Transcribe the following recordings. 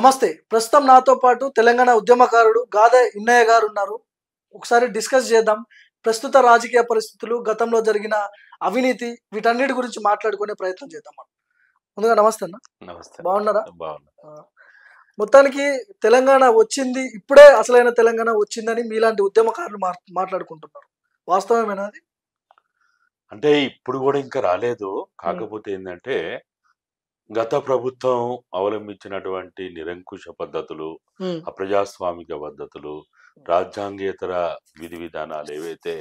నమస్తే. ప్రస్తుతం నాతో పాటు తెలంగాణ ఉద్యమకారుడు గాదె ఇన్నయ్య గారు ఉన్నారు. ఒకసారి డిస్కస్ చేద్దాం. ప్రస్తుత రాజకీయ పరిస్థితులు, గతంలో జరిగిన అవినీతి వీటన్నిటి గురించి మాట్లాడుకునే ప్రయత్నం చేద్దాం మనం. ముందుగా నమస్తే అన్న. నమస్తే. బాగున్నారా? బాగున్నా. ఆ! మొత్తానికి తెలంగాణ వచ్చింది. ఇప్పుడే అసలైన తెలంగాణ వచ్చిందని మీలాంటి ఉద్యమకారులు మాట్లాడుకుంటున్నారు. వాస్తవమేనా అది? అంటే ఇప్పుడు కూడా ఇంకా రాలేదు. హ్మ్. కాకపోతే ఏందంటే గత ప్రభుత్వం అవలంబించినటువంటి నిరంకుశ పద్ధతులు, హ్మ్. అప్రజాస్వామిక పద్ధతులు, రాజ్యాంగేతర విధి విధానాలు ఏవైతే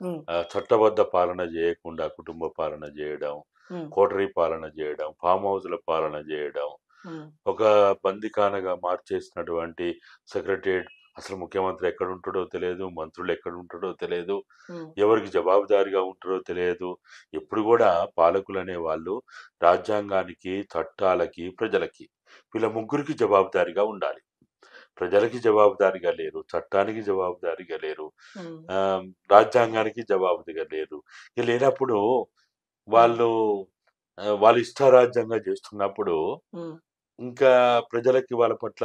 హ్మ్. చట్టబద్ధ పాలన చేయకుండా కుటుంబ పాలన చేయడం, హ్మ్. కోటరీ పాలన చేయడం, ఫామ్ హౌస్‌ల పాలన చేయడం, హ్మ్. ఒక బందిఖానగా మార్చేసినటువంటి సెక్రటేరియట్, అసలు ముఖ్యమంత్రి ఎక్కడుంటాడో తెలియదు, మంత్రులు ఎక్కడుంటాడో తెలియదు, హ్మ్. ఎవరికి జవాబుదారీగా ఉంటారో తెలియదు. ఎప్పుడు కూడా పాలకులు అనేవాళ్ళు రాజ్యాంగానికి, చట్టాలకి, ప్రజలకి వీళ్ళ ముగ్గురికి జవాబుదారీగా ఉండాలి. ప్రజలకి జవాబుదారీగా లేరు, చట్టానికి జవాబుదారీగా లేరు, హ్మ్. రాజ్యాంగానికి జవాబుదారీగా లేరు. ఇక లేనప్పుడు హ్మ్. వాళ్ళు వాళ్ళు ఇష్టారాజ్యంగా చేస్తున్నప్పుడు హ్మ్. ఇంకా ప్రజలకి వాళ్ళ పట్ల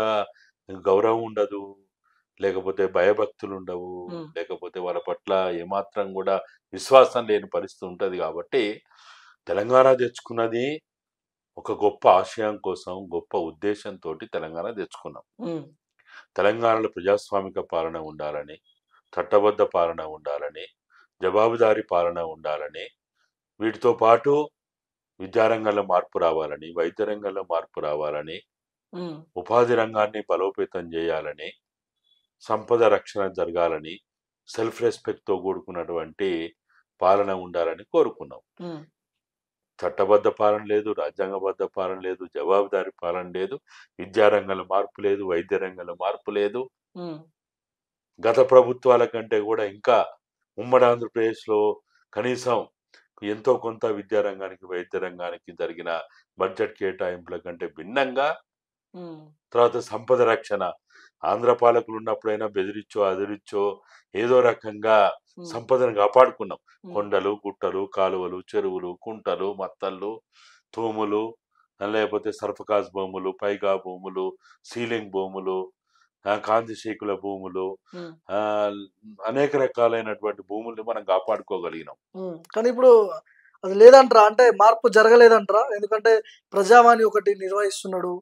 గౌరవం ఉండదు. లేకపోతే భయభక్తులు ఉండవు. హ్మ్. లేకపోతే వాళ్ళ పట్ల ఏమాత్రం గూడా విశ్వాసం లేని పరిస్థితి ఉంటది గాబట్టి, తెలంగాణ తెచ్చుకున్నది ఒక గొప్ప ఆశయం కోసం, గొప్ప ఉద్దేశంతోటి తెలంగాణ తెచ్చుకున్నాం. హ్మ్. తెలంగాణలో ప్రజాస్వామిక పాలన ఉండాలని, చట్టబద్ధ పాలన ఉండాలని, జవాబుదారీ పాలన ఉండాలని, వీటితో పాటు విద్యారంగంలో మార్పు రావాలని, వైద్య రంగంలో మార్పు రావాలని, హ్మ్. ఉపాధి రంగాన్ని బలోపేతం జేయాలని, సంపద రక్షణ జరగాలని, సెల్ఫ్ రెస్పెక్ట్‌తో కూడుకున్నటువంటి పాలన ఉండాలని కోరుకున్నాం. హ్మ్. చట్టబద్ధ పాలన లేదు, రాజ్యాంగబద్ధ పాలన లేదు, జవాబుదారీ పాలన లేదు, విద్యారంగంలో మార్పు లేదు, వైద్య రంగంలో మార్పు లేదు. హ్మ్. గత ప్రభుత్వాల కంటే గూడా ఇంకా ఉమ్మడి ఆంధ్రప్రదేశ్‌లో కనీసం ఎంతో కొంత విద్యారంగానికి, వైద్య రంగానికి జరిగిన బడ్జెట్ కేటాయింపుల కంటే భిన్నంగా, హ్మ్. తర్వాత సంపద రక్షణ, ఆంధ్ర పాలకులు ఉన్నప్పుడైనా బెదిరిచ్చో, అదిరిచ్చో ఏదో రకంగా హ్మ్. సంపదను కాపాడుకున్నాం. హ్మ్. కొండలు, గుట్టలు, కాలువలు, చెరువులు, కుంటలు, మత్తళ్ళు, తూములు, లేకపోతే సర్ఫకాజ్ భూములు, పైగా భూములు, సీలింగ్ భూములు, కాంతిశేకుల భూములు, హ్మ్. ఆహ్, అనేక రకాలైనటువంటి భూముల్ని మనం కాపాడుకోగలిగినాం. హ్మ్. కానీ ఇప్పుడు అది లేదంటారా? అంటే మార్పు జరగలేదంటారా? ఎందుకంటే ప్రజావాణి ఒకటి నిర్వహిస్తున్నాడు.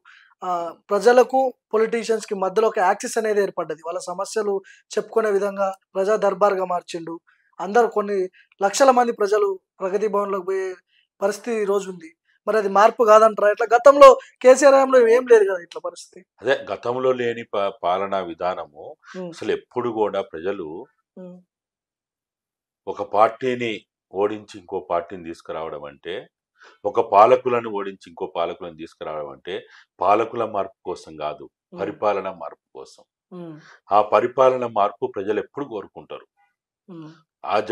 ప్రజలకు, పొలిటీషియన్స్‌కి మధ్యలో ఒక యాక్సెస్ అనేది ఏర్పడ్డది. వాళ్ళ సమస్యలు చెప్పుకునే విధంగా ప్రజా దర్బార్‌గా మార్చిండు. అందరూ కొన్ని లక్షల మంది ప్రజలు ప్రగతి భవన్‌లోకి పోయే పరిస్థితి ఈరోజుంది. మరి అది మార్పు కాదంటారా? ఇట్లా గతంలో కేసీఆర్ హయాంలో ఏం లేదు కదా! ఇట్లా పరిస్థితి. అదే గతంలో లేని పాలనా విధానము హ్మ్. అసలెప్పుడు గూడా ప్రజలు హ్మ్. ఒక పార్టీని ఓడించి ఇంకో పార్టీని తీసుకురావడం అంటే, ఒక పాలకులను ఓడించి ఇంకో పాలకులను తీసుకురావడం అంటే, పాలకుల మార్పు కోసం గాదు, హ్మ్. పరిపాలన మార్పు కోసం. హ్మ్. ఆ పరిపాలన మార్పు ప్రజలెప్పుడు కోరుకుంటారు. హ్మ్.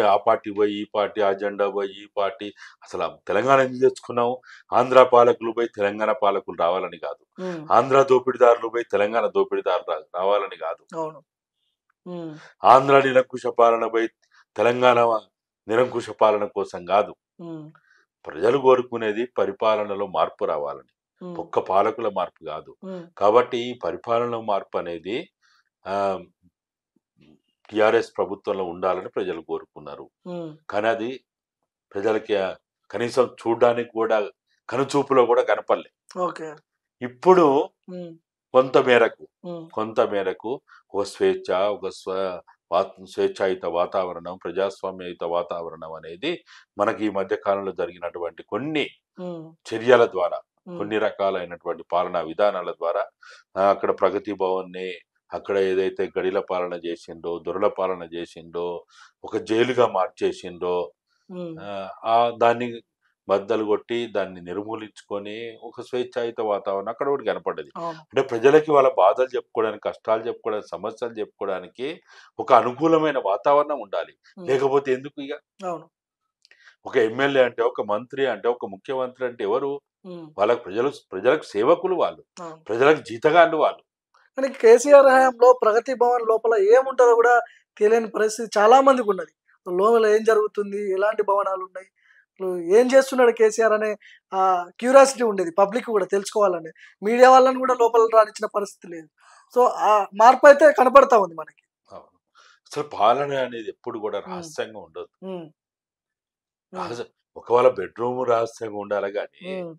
ఆ పార్టీ పోయి ఈ పార్టీ, ఆ జెండా పోయి ఈ పార్టీ, అసలు తెలంగాణ ఎందుకు తెచ్చుకున్నాం? ఆంధ్ర పాలకులు పోయి తెలంగాణ పాలకులు రావాలని గాదు. హ్మ్. ఆంధ్ర దోపిడిదారులు పోయి తెలంగాణ దోపిడిదారులు రావాలని గాదు. అవును. హ్మ్. ఆంధ్ర నిరంకుశ పాలన పోయి తెలంగాణ నిరంకుశ పాలన కోసం గాదు. హ్మ్. ప్రజలు కోరుకునేది పరిపాలనలో మార్పు రావాలని. హ్మ్. ఒక్క పాలకుల మార్పు గాదు. హ్మ్. కాబట్టి ఈ పరిపాలన మార్పు అనేది ఆహ్, టీఆర్ఎస్ ప్రభుత్వంలో ఉండాలని ప్రజలు కోరుకున్నారు. హ్మ్. కానీ అది ప్రజలకి కనీసం చూడ్డానికి గూడా కనుచూపులో గూడా కనపడలే. ఓకే. ఇప్పుడు హ్మ్. కొంత మేరకు, హ్మ్. కొంత మేరకు ఒక స్వేచ్ఛ, ఒక స్వేచ్ఛాయుత వాతావరణం, ప్రజాస్వామ్యయుత వాతావరణం అనేది మనకి ఈ మధ్య కాలంలో జరిగినటువంటి కొన్ని హ్మ్. చర్యల ద్వారా, హ్మ్. కొన్ని రకాలైనటువంటి పాలనా విధానాల ద్వారా, అక్కడ ప్రగతి భవన్‌ని అక్కడ ఏదైతే గడిల పాలన జేసిండ్రో, దొరల పాలన జేసిండ్రో, ఒక జైలుగా మార్చేసిండ్రో, హ్మ్. దాన్ని బద్దలు కొట్టి, దాన్ని నిర్మూలించుకొని, ఒక స్వేచ్ఛాయుత వాతావరణం అక్కడ ఒకటి కనపడ్డది. అవును. అంటే ప్రజలకి వాళ్ళ బాధలు చెప్పుకోవడానికి, కష్టాలు చెప్పుకోవడానికి, సమస్యలు చెప్పుకోవడానికి ఒక అనుకూలమైన వాతావరణం ఉండాలి. హ్మ్. లేకపోతే ఎందుకు ఇగ? అవును. ఒక ఎమ్మెల్యే అంటే, ఒక మంత్రి అంటే, ఒక ముఖ్యమంత్రి అంటే ఎవరు? హ్మ్. వాళ్ళకి ప్రజలకు సేవకులు వాళ్ళు. అవును. ప్రజలకు జీతగాళ్ళు వాళ్ళు. కానీ కేసీఆర్ హయాంలో ప్రగతి భవన్ లోపల ఏముంటదో గూడా తెలియని పరిస్థితి చాలా మందికున్నది. లోపల ఏం జరుగుతుంది? ఎలాంటి భవనాలున్నాయి? అసలు ఏం చేస్తున్నాడు కేసీఆర్ అనే క్యూరియాసిటీ ఉండేది పబ్లిక్ కూడా తెలుసుకోవాలని. మీడియా వాళ్ళని కూడా లోపల రానిచ్చిన పరిస్థితి లేదు. సో ఆ మార్పు అయితే కనపడతా ఉంది మనకి. అవును. అసలు పాలన అనేది ఎప్పుడు కూడా ఉమ్, రహస్యంగా ఉండదు. ఉమ్, ఉమ్, రహస్య ఒకవేళ బెడ్రూమ్ రహస్యంగా ఉండాలి గానీ, ఉమ్,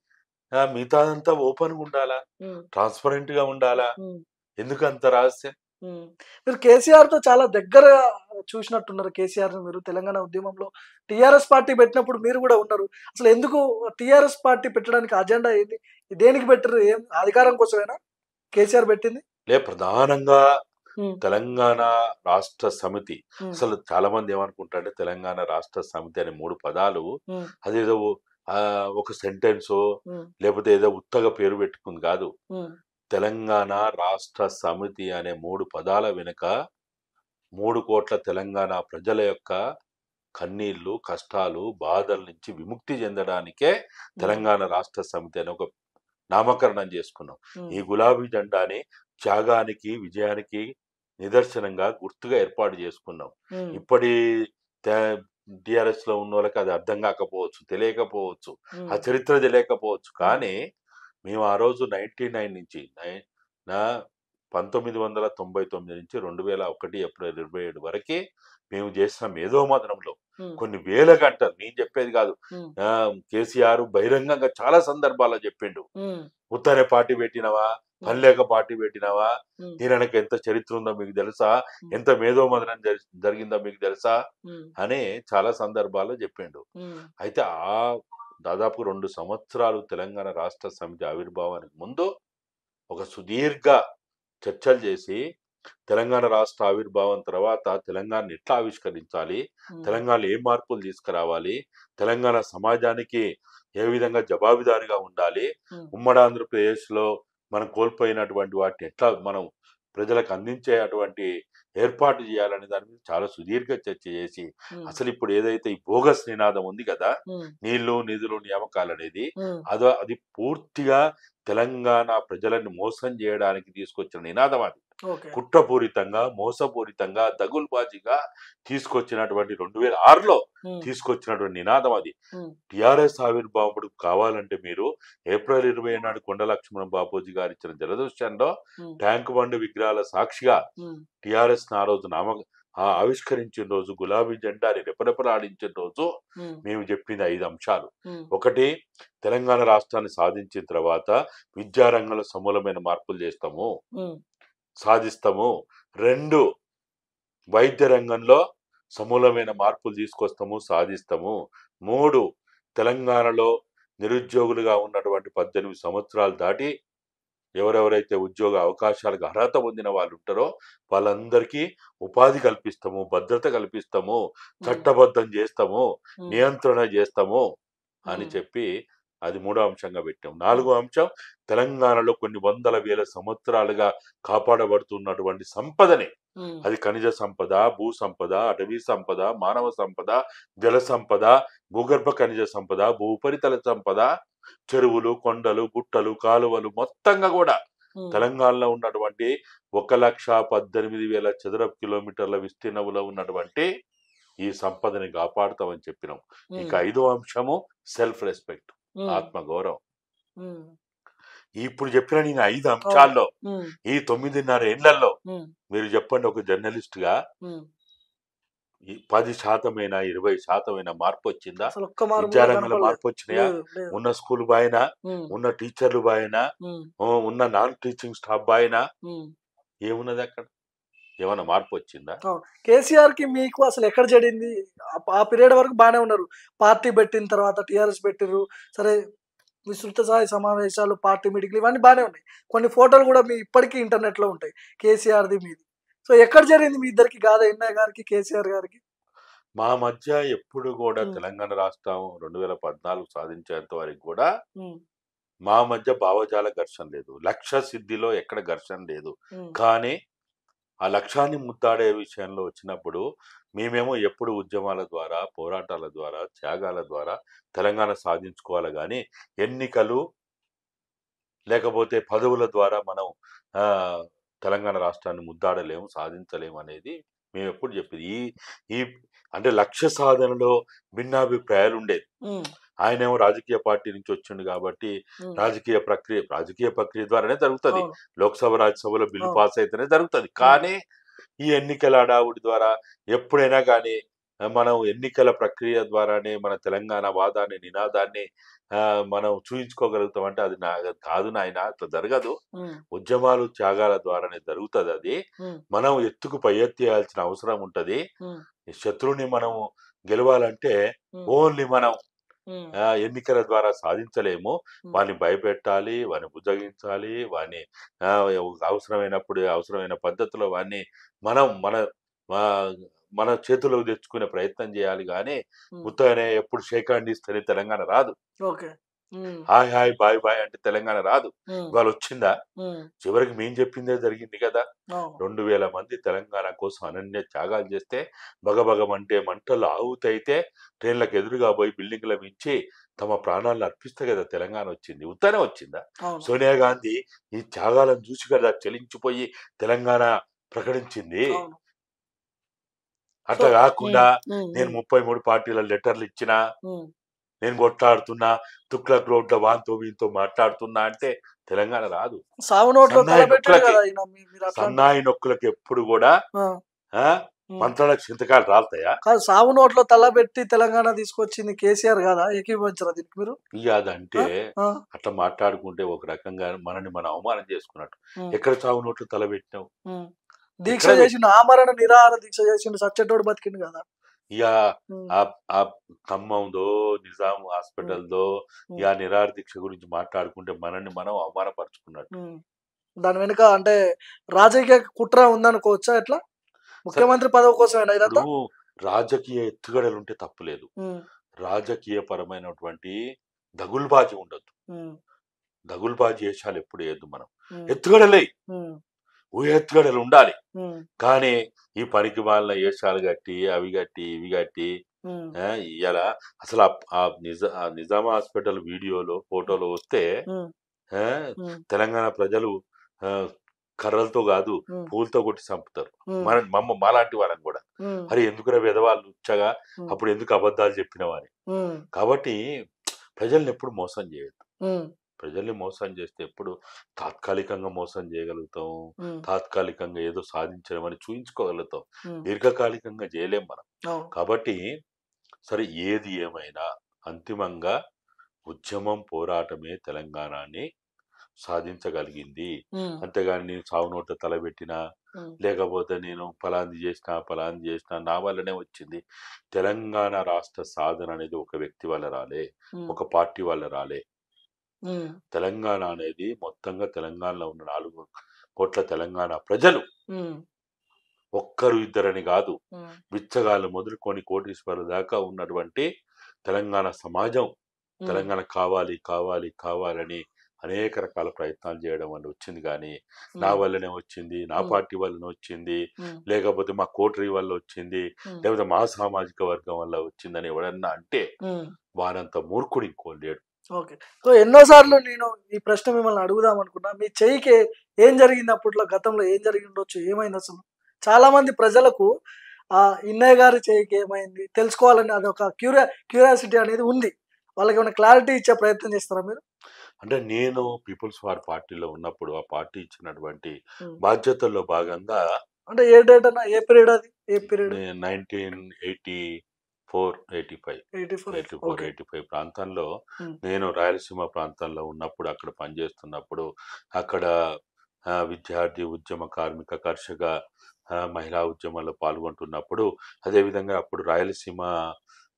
మిగతాదంతా ఓపెన్‌గా ఉండాలా? ఉమ్, ట్రాన్స్‌పరెంట్‌గా ఉండాలా? ఉమ్, ఎందుకంత రహస్యం? ఉమ్. మీరు కేసీఆర్‌తో చాలా దగ్గరగా చూసినట్టున్నారు కేసీఆర్‌ని మీరు తెలంగాణ ఉద్యమంలో. టీఆర్ఎస్ పార్టీ పెట్టినప్పుడు మీరు కూడా ఉన్నారు. అసలు ఎందుకు టీఆర్ఎస్ పార్టీ పెట్టడానికి అజెండా ఏంది? దేనికి పెట్టిర్రు? ఏం అధికారం కోసమేనా కేసీఆర్ పెట్టింది? ప్రధానంగా హ్మ్. తెలంగాణ రాష్ట్ర సమితి. హ్మ్. అసలు చాలామంది ఏమనుకుంటారంటే తెలంగాణ రాష్ట్ర సమితి అనే 3 పదాలు హ్మ్. అదేదో ఒక సెంటెన్సో హ్మ్. లేకపోతే ఏదో ఉత్తగా పేరు పెట్టుకుంది కాదు. హ్మ్. తెలంగాణ రాష్ట్ర సమితి అనే 3 పదాల వెనుక 3,00,00,000 తెలంగాణ ప్రజల యొక్క కన్నీళ్లు, కష్టాలు, బాధల నుంచి విముక్తి చెందడానికే హ్మ్. తెలంగాణ రాష్ట్ర సమితి అని ఒక నామకరణం చేసుకున్నాం. హ్మ్. ఈ గులాబీ జెండాని త్యాగానికి, విజయానికి నిదర్శనంగా గుర్తుగా ఏర్పాటు చేసుకున్నాం. హ్మ్. ఇప్పటి తే టీఆర్ఎస్‌లో ఉన్నోళ్ళకి అది అర్థం కాకపోవచ్చు, తెలియకపోవచ్చు, ఆ హ్మ్. చరిత్ర తెలియకపోవచ్చు. హ్మ్. కానీ మేము ఆ రోజు 99 నుంచి నా 1999 నుంచి 2001 ఏప్రిల్ 27 వరకి మేము చేసిన మేధోమథనంలో హ్మ్. కొన్ని వేల గంటలు నేను చెప్పేది కాదు. హ్మ్. కేసీఆర్ బహిరంగంగా చాలా సందర్భాల్లో చెప్పిండు. హ్మ్. ఉత్తనే పార్టీ పెట్టినవా? పని హ్మ్. లేక పార్టీ పెట్టినవా? హ్మ్. ఈయనకి ఎంత చరిత్ర ఉందో మీకు తెలుసా? హ్మ్. ఎంత మేధోమథనం జరిగిందో మీకు తెలుసా? హ్మ్. అని చాలా సందర్భాల్లో చెప్పిండు. హ్మ్. అయితే దాదాపు 2 సంవత్సరాలు తెలంగాణ రాష్ట్ర సమితి ఆవిర్భావానికి ముందు ఒక సుదీర్ఘ చర్చలు చేసి తెలంగాణ రాష్ట్ర ఆవిర్భావం తర్వాత తెలంగాణని ఎట్లా ఆవిష్కరించాలి? హ్మ్. తెలంగాణలో ఏ మార్పులు తీసుకురావాలి? తెలంగాణ సమాజానికి ఏ విధంగా జవాబుదారీగా ఉండాలి? హ్మ్. ఉమ్మడి ఆంధ్రప్రదేశ్‌లో మనం కోల్పోయినటువంటి వాటిని ఎట్లా మనం ప్రజలకు అందించే అటువంటి ఏర్పాటు చేయాలనే దాని మీద చాలా సుదీర్ఘ చర్చ చేసి, హ్మ్. అసలు ఇప్పుడు ఏదైతే ఈ బోగస్ నినాదం ఉంది కదా! హ్మ్. నీళ్లు, నిధులు, నియామకాలనేది హ్మ్. అది పూర్తిగా తెలంగాణ ప్రజలను మోసం చేయడానికి తీసుకొచ్చిన నినాదం అది. ఓకే. కుట్రపూరితంగా, మోసపూరితంగా, దగులుబాజీగా తీసుకొచ్చినటువంటి 2006లో హ్మ్. తీసుకొచ్చినటువంటి నినాదం అది. హ్మ్. టీఆర్ఎస్ ఆవిర్భావుడు కావాలంటే మీరు ఏప్రిల్ 20 నాడు కొండ లక్ష్మణ బాపూజీ గారిచ్చిన జలదృశ్యంలో హ్మ్. ట్యాంక్ బండ్ విగ్రహాల సాక్షిగా హ్మ్. టీఆర్ఎస్‌ని ఆ రోజు ఆవిష్కరించిన రోజు, గులాబీ జెండాని రెపరెపలాడించిన రోజు హ్మ్. మేము చెప్పింది 5 అంశాలు. హ్మ్. ఒకటి, తెలంగాణ రాష్ట్రాన్ని సాధించిన తర్వాత విద్యారంగంలో సమూలమైన మార్పులు చేస్తాము, హ్మ్. సాధిస్తాము. 2, వైద్య రంగంలో సమూలమైన మార్పులు తీసుకొస్తాము, సాధిస్తాము. 3, తెలంగాణలో నిరుద్యోగులుగా ఉన్నటువంటి 18 సంవత్సరాలు దాటి ఎవరెవరైతే ఉద్యోగ అవకాశాలకు అర్హత పొందిన వాళ్ళు ఉంటారో వాళ్ళందరికీ ఉపాధి కల్పిస్తాము, భద్రత కల్పిస్తాము, హ్మ్. చట్టబద్ధం చేస్తాము, హ్మ్. నియంత్రణ చేస్తాము అని హ్మ్. చెప్పి అది మూడో అంశంగా పెట్టాం. నాలుగో అంశం, తెలంగాణలో కొన్ని వందల వేల సంవత్సరాలుగా కాపాడబడుతున్నటువంటి సంపదని, హ్మ్. అది ఖనిజ సంపద, భూ సంపద, అటవీ సంపద, మానవ సంపద, జల సంపద, భూగర్భ ఖనిజ సంపద, భూ ఉపరితల సంపద, చెరువులు, కొండలు, గుట్టలు, కాలువలు మొత్తంగా కూడా హ్మ్. తెలంగాణలో ఉన్నటువంటి 1,18,000 చదరపు కిలోమీటర్ల విస్తీర్ణంలో ఉన్నటువంటి ఈ సంపదని కాపాడుతామని చెప్పినాం. ఇక హ్మ్. ఐదో అంశము సెల్ఫ్ రెస్పెక్ట్, హ్మ్. ఆత్మగౌరవం. హ్మ్. ఇప్పుడు చెప్పిన నేను 5 అవును. అంశాల్లో హ్మ్. ఈ 9.5 ఏండ్లలో హ్మ్. మీరు చెప్పండి, ఒక జర్నలిస్ట్‌గా హ్మ్. ఈ 10% 20% మార్పొచ్చిందా? అసలు ఒక్క మార్పు కూడా విద్యారంగంలో కనపడలేదు. మార్పొచ్చినాయా? లేదు. లేదు. ఉన్న స్కూల్ బాయనా? హ్మ్. ఉన్న టీచర్లు బాయనా? హ్మ్. ఉన్న నాన్ టీచింగ్ స్టాఫ్ బాయనా? హ్మ్. ఏమున్నదక్కడ? ఏమన్నా మార్పొచ్చిందా? అవును. కేసీఆర్‌కి మీకు అసలు ఎక్కడ జడింది? ఆ పీరియడ్ వరకు బానే ఉన్నారు. పార్టీ పెట్టిన తర్వాత టీఆర్ఎస్ పెట్టిర్రు. సరే విస్తృత స్థాయి సమావేశాలు, పార్టీ మీటింగ్‌లు ఇవన్నీ బానే ఉన్నాయి. కొన్ని ఫోటోలు గూడా మీ ఇప్పటికి ఇంటర్నెట్‌లో ఉంటాయి. కేసీఆర్‌ది మీది. సో, ఎక్కడ జరిగింది మీ ఇద్దరికి గాథ ఎన్నయ్య గారికి, కేసీఆర్ గారికి? మా మధ్య ఎప్పుడు గూడా హ్మ్. తెలంగాణ రాష్ట్రం 2014 సాధించేంత వరకు గూడా హ్మ్. మా మధ్య భావజాల ఘర్షణ లేదు. లక్ష్య సిద్ధిలో ఎక్కడ ఘర్షణ లేదు. హ్మ్. కానీ ఆ లక్ష్యాన్ని ముద్దాడే విషయంలో వచ్చినప్పుడు మేమేమో ఎప్పుడు ఉద్యమాల ద్వారా, పోరాటాల ద్వారా, త్యాగాల ద్వారా తెలంగాణ సాధించుకోవాలి గానీ, ఎన్నికలు లేకపోతే పదవుల ద్వారా మనం ఆహ్, తెలంగాణ రాష్ట్రాన్ని ముద్దాడలేము, సాధించలేము అనేది మేమెప్పుడు చెప్పేది. ఈ ఈ అంటే లక్ష్య సాధనలో భిన్నాభిప్రాయాలు ఉండేది. ఆయనేమో రాజకీయ పార్టీ నుంచి వచ్చిండు కాబట్టి రాజకీయ ప్రక్రియ ద్వారానే జరుగుతుంది. అవును. లోక్సభ రాజ్యసభలో బిల్లు అవును. పాస్ అయితేనే జరుగుతుంది. కానీ ఈ ఎన్నికల హడావుడి ద్వారా ఎప్పుడైనా కానీ మనం ఎన్నికల ప్రక్రియ ద్వారానే మన తెలంగాణ వాదాన్ని నినాదాన్ని మనం చూయించుకోగలుగుతాం అంటే అది కాదు నాయన, అట్లా జరగదు. ఉద్యమాలు త్యాగాల ద్వారానే జరుగుతుంది. అది మనం ఎత్తుకు పై ఎత్తేయాల్సిన అవసరం ఉంటది. శత్రువుని మనం గెలవాలంటే ఓన్లీ మనం ఎన్నికల ద్వారా సాధించలేము. వాడిని భయపెట్టాలి, వాడిని బుజ్జగించాలి, వాడిని అవసరమైన పద్ధతిలో వాడిని మనం మన చేతులకు తెచ్చుకునే ప్రయత్నం చేయాలి. కానీ ఉత్తగానే ఎప్పుడు షేక్ హ్యాండ్ ఇస్తేనే తెలంగాణ రాదు. హాయ్ హాయ్ బాయ్ బాయ్ అంటే తెలంగాణ రాదు. ఇవాళ వచ్చిందా? చివరికి మేము చెప్పిందే జరిగింది కదా. 2000 మంది తెలంగాణ కోసం అనన్య త్యాగాలు చేస్తే బగబగమంటే మంటలు ఆవుతైతే ట్రైన్లకు ఎదురుగా పోయి బిల్డింగ్ల మించి తమ ప్రాణాలను అర్పిస్తే కదా తెలంగాణ వచ్చింది. ఉత్తనే వచ్చిందా? సోనియా గాంధీ ఈ త్యాగాలను చూసి కదా చెలించిపోయి తెలంగాణ ప్రకటించింది. అట్లా కాకుండా నేను 33 పార్టీల లెటర్లు ఇచ్చినా, నేను కొట్లాడుతున్నా, తుక్లక్ రోడ్ల వాంతో వీంతో మాట్లాడుతున్నా అంటే తెలంగాణ రాదు. సన్నాయి నొక్కులకు ఎప్పుడు కూడా మంత్రాలకు చింతకాయలు రాలుతాయా? సావు నోట్లో తలబెట్టి తెలంగాణ తీసుకొచ్చింది కేసీఆర్ కదా, ఏకీభవించరా దీనికి మీరు? ఇక అదంటే అట్లా మాట్లాడుకుంటే ఒక రకంగా మనని మనం అవమానం చేసుకున్నట్టు. ఎక్కడ సావు నోట్లు తలబెట్టినావు? దీక్ష చేసిండు, ఆమరణ నిరాహార దీక్ష చేసిండు, సచ్చేటోడు బతికిండు కదా. ఇక ఆ ఖమ్మందో నిజాం హాస్పిటల్దో ఇక నిరాహార దీక్ష గురించి మాట్లాడుకుంటే మనల్ని మనం అవమానపరుచుకున్నట్టు. దాని వెనుక అంటే రాజకీయ కుట్ర ఉందనుకోవచ్చా? ఎట్లా ముఖ్యమంత్రి పదవి కోసమేనా ఇదంతా? రాజకీయ ఎత్తుగడలు ఉంటే తప్పులేదు. రాజకీయ పరమైనటువంటి దగుల్బాజీ ఉండద్దు. దగుల్బాజీ వేషాలు ఎప్పుడు వేయద్దు. మనం ఎత్తుగడలే ఎత్తుగడలు ఉండాలి. కానీ ఈ పనికి వాళ్ళ వేషాలు కట్టి అవి కట్టి ఇవి కట్టి ఇలా అసలు ఆ నిజాం హాస్పిటల్ వీడియోలో ఫోటోలో వస్తే తెలంగాణ ప్రజలు కర్రలతో కాదు పూలతో కొట్టి చంపుతారు మాలాంటి వాళ్ళని కూడా. అరే ఎందుకురా విధవాళ్ళు వచ్చగా అప్పుడు ఎందుకు అబద్ధాలు చెప్పినవని. కాబట్టి ప్రజల్ని ఎప్పుడు మోసం చేయొద్దు. ప్రజల్ని మోసం చేస్తే ఎప్పుడు తాత్కాలికంగా మోసం చేయగలుగుతాం, తాత్కాలికంగా ఏదో సాధించడం అని చూయించుకోగలుగుతాం, దీర్ఘకాలికంగా చేయలేం మనం. కాబట్టి సరే ఏది ఏమైనా అంతిమంగా ఉద్యమం పోరాటమే తెలంగాణని సాధించగలిగింది. అంతేగాని నేను సావు నోట తలబెట్టినా లేకపోతే నేను ఫలాంది చేసిన నా వల్లనే వచ్చింది. తెలంగాణ రాష్ట్ర సాధన అనేది ఒక వ్యక్తి వల్ల రాలే, ఒక పార్టీ వల్ల రాలే. తెలంగాణ అనేది మొత్తంగా తెలంగాణలో ఉన్న 4 కోట్ల తెలంగాణ ప్రజలు, ఒక్కరు ఇద్దరని కాదు, బిచ్చగాళ్ళు మొదలుకొని కోటీశ్వరుల దాకా ఉన్నటువంటి తెలంగాణ సమాజం తెలంగాణ కావాలి కావాలి కావాలని అనేక రకాల ప్రయత్నాలు చేయడం వల్ల వచ్చింది. కానీ నా వల్లనే వచ్చింది, నా పార్టీ వల్లనే వచ్చింది, లేకపోతే మా కోటరీ వల్ల వచ్చింది, లేకపోతే మా సామాజిక వర్గం వల్ల వచ్చిందని ఎవడన్నా అంటే వానంత మూర్ఖుడు ఇంకోటి లేడు. ఓకే. సో ఎన్నోసార్లు నేను ఈ ప్రశ్న మిమ్మల్ని అడుగుదాం అనుకున్నా. మీ చెయ్యికి ఏం జరిగింది అప్పట్లో, గతంలో ఏం జరిగి ఉండొచ్చు, ఏమైంది అసలు? చాలా మంది ప్రజలకు ఇన్నయ్య గారి చెయ్యికి ఏమైంది తెలుసుకోవాలని అదొక క్యూరియాసిటీ అనేది ఉంది. వాళ్ళకి ఏమైనా క్లారిటీ ఇచ్చే ప్రయత్నం చేస్తారా మీరు? అంటే నేను పీపుల్స్ వార్ పార్టీలో ఉన్నప్పుడు ఆ పార్టీ ఇచ్చినటువంటి బాధ్యతల్లో భాగంగా, అంటే ఏ డేట్ అన్నా, ఏ పీరియడ్ అది, ఏ పీరియడ్? 1984-85 ప్రాంతంలో నేను రాయలసీమ ప్రాంతంలో ఉన్నప్పుడు, అక్కడ పనిచేస్తున్నప్పుడు, అక్కడ విద్యార్థి ఉద్యమ, కార్మిక, కర్షక, మహిళా ఉద్యమాల్లో పాల్గొంటున్నప్పుడు, అదేవిధంగా అప్పుడు రాయలసీమ